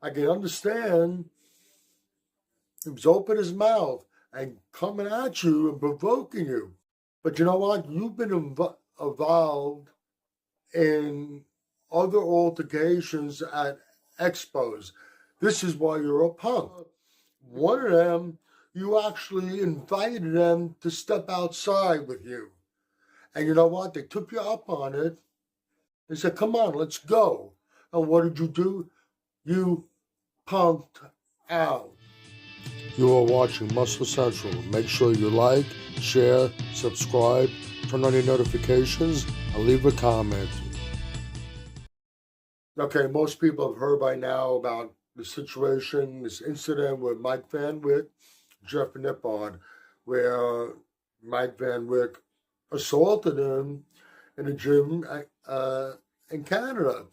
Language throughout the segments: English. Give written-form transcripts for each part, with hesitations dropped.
I can understand he was opening his mouth and coming at you and provoking you. But you know what? You've been involved in other altercations at expos. This is why you're a punk. One of them, you actually invited them to step outside with you. And you know what? They took you up on it. They said, come on, let's go. And what did you do? You punked out. You are watching Muscle Central. Make sure you like, share, subscribe, turn on your notifications, and leave a comment. Okay, most people have heard by now about the situation, this incident with Mike Van Wyck, Jeff Nippard, where Mike Van Wyck assaulted him in a gym in Canada.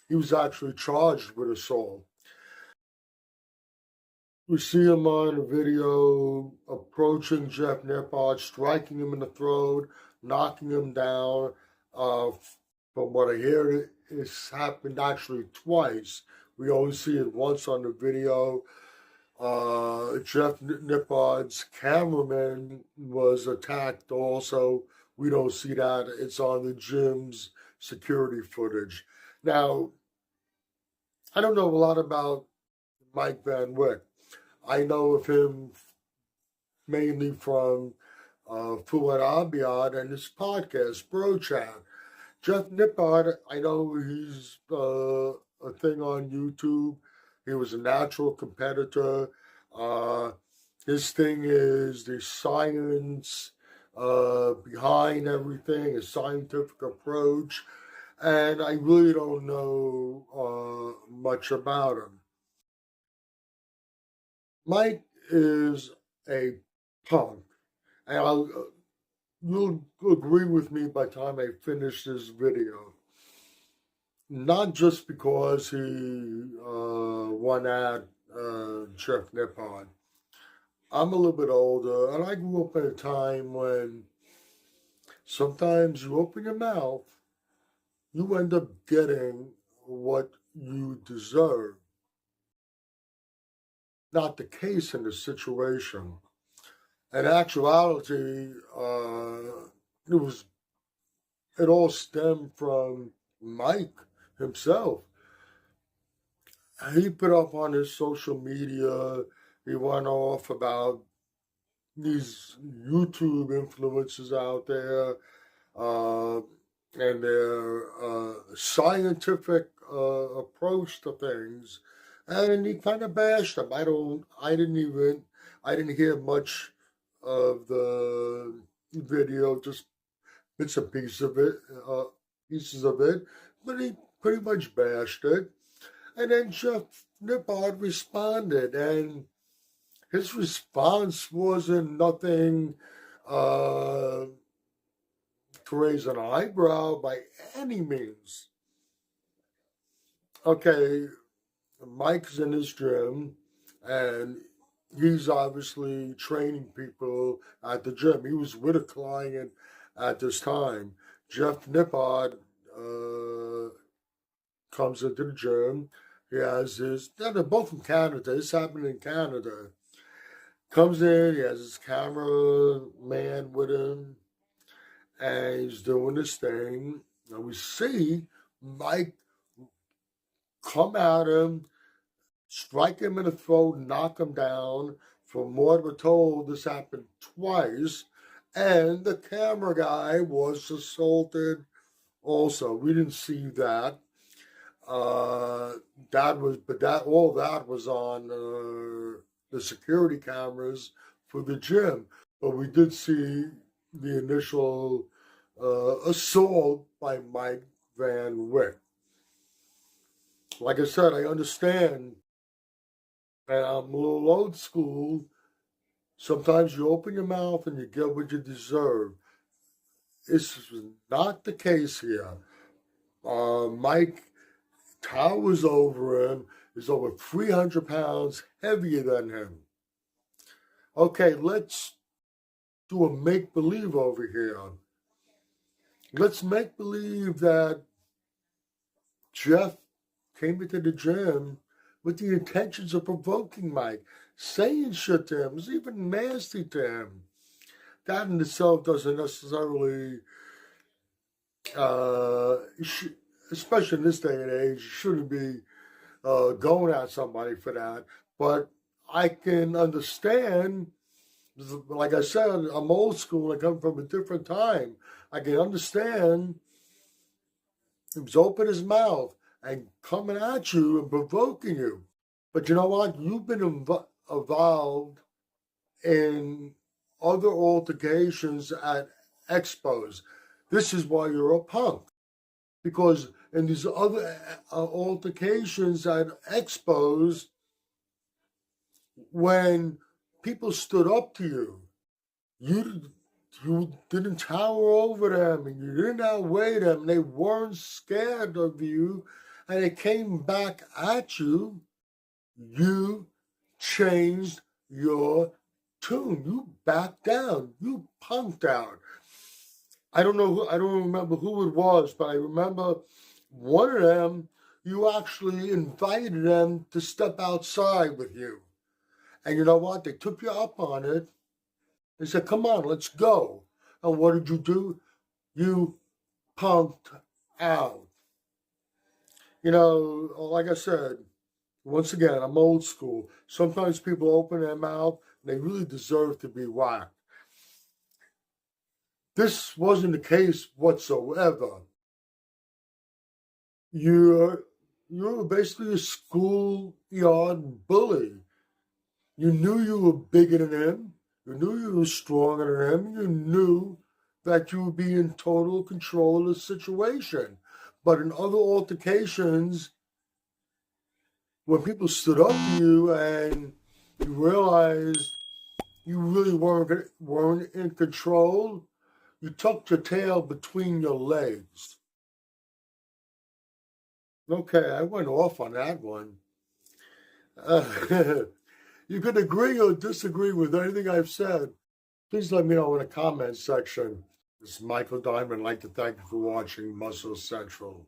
He was actually charged with assault. We see him on a video approaching Jeff Nippard, striking him in the throat, knocking him down. From what I hear, it's happened actually twice. We only see it once on the video. Jeff Nippard's cameraman was attacked also. We don't see that. It's on the gym's security footage. Now, I don't know a lot about Mike Van Wyck. I know of him mainly from Full and Abiyad and his podcast, Bro Chat. Jeff Nippard, I know he's a thing on YouTube. He was a natural competitor. His thing is the science behind everything, a scientific approach. And I really don't know much about him. Mike is a punk, and you'll agree with me by the time I finish this video. Not just because he won at Jeff Nippard. I'm a little bit older, and I grew up in a time when sometimes you open your mouth, you end up getting what you deserve. Not the case in this situation. In actuality, it all stemmed from Mike himself. He put up on his social media, he went off about these YouTube influencers out there and their scientific approach to things. And he kind of bashed them. I didn't hear much of the video, just bits and pieces of it, but he pretty much bashed it. And then Jeff Nippard responded, and his response wasn't nothing to raise an eyebrow by any means. Okay, Mike's in his gym, and he's obviously training people at the gym. He was with a client at this time. Jeff Nippard comes into the gym. He has they're both from Canada. This happened in Canada. Comes in, he has his cameraman with him, and he's doing his thing. And we see Mike come at him, strike him in the throat, knock him down. From what we're told, this happened twice. And the camera guy was assaulted also. We didn't see that. All that was on the security cameras for the gym. But we did see the initial assault by Mike Van Wyck. Like I said, I understand, and I'm a little old school. Sometimes you open your mouth and you get what you deserve. This is not the case here. Mike towers over him, is over 300 pounds heavier than him. Okay, let's do a make-believe over here. Let's make believe that Jeff came into the gym with the intentions of provoking Mike, saying shit to him, was even nasty to him. That in itself doesn't necessarily, especially in this day and age, you shouldn't be going at somebody for that. But I can understand, like I said, I'm old school, I come from a different time. I can understand he was opening his mouth and coming at you and provoking you. But you know what? You've been involved in other altercations at expos. This is why you're a punk. Because in these other altercations at expos, when people stood up to you, you didn't tower over them and you didn't outweigh them. They weren't scared of you and they came back at you. You changed your tune. You backed down. You punked out. I don't remember who it was, but I remember one of them, you actually invited them to step outside with you. And you know what? They took you up on it. They said, come on, let's go. And what did you do? You punked out. You know, like I said, once again, I'm old school. Sometimes people open their mouth and they really deserve to be whacked. This wasn't the case whatsoever. You're basically a schoolyard bully. You knew you were bigger than him. You knew you were stronger than him. You knew that you would be in total control of the situation. But in other altercations, when people stood up to you and you realized you really weren't in control, you tucked your tail between your legs. Okay, I went off on that one. You can agree or disagree with anything I've said. Please let me know in the comments section. This is Michael Diamond. I'd like to thank you for watching Muscle Central.